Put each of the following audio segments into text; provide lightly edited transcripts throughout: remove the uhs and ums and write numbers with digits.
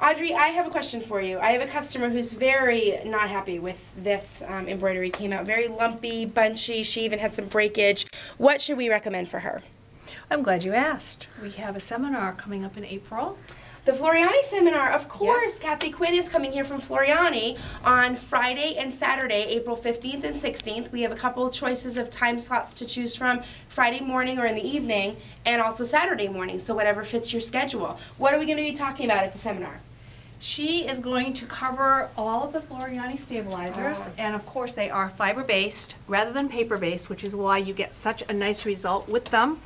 Audrey, I have a question for you. I have a customer who's very not happy with this embroidery. It came out very lumpy, bunchy. She even had some breakage. What should we recommend for her? I'm glad you asked. We have a seminar coming up in April. The Floriani seminar, of course. Yes. Kathy Quinn is coming here from Floriani on Friday and Saturday, April 15th and 16th. We have a couple choices of time slots to choose from, Friday morning or in the evening, and also Saturday morning, so whatever fits your schedule. What are we going to be talking about at the seminar? She is going to cover all of the Floriani stabilizers, and of course they are fiber-based rather than paper-based, which is why you get such a nice result with them.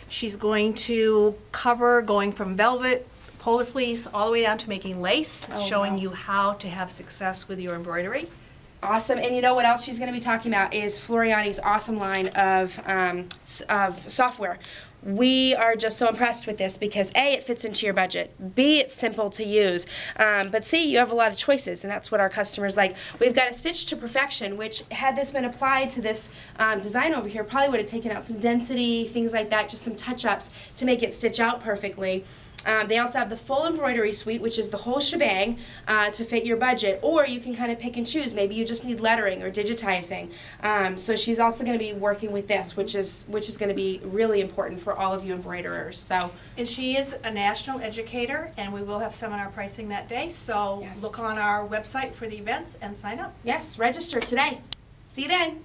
She's going to cover going from velvet, polar fleece, all the way down to making lace, showing you how to have success with your embroidery. Awesome. And you know what else she's going to be talking about is Floriani's awesome line of software. We are just so impressed with this because A, it fits into your budget, B, it's simple to use, but C, you have a lot of choices, and that's what our customers like. We've got a Stitch to Perfection, which had this been applied to this design over here, probably would have taken out some density, things like that, just some touch-ups to make it stitch out perfectly. They also have the full embroidery suite, which is the whole shebang to fit your budget, or you can kind of pick and choose. Maybe you just need lettering or digitizing. So she's also going to be working with this, which is going to be really important for all of you embroiderers. So, and she is a national educator, and we will have seminar pricing that day. So yes. Look on our website for the events and sign up. Yes, register today. See you then.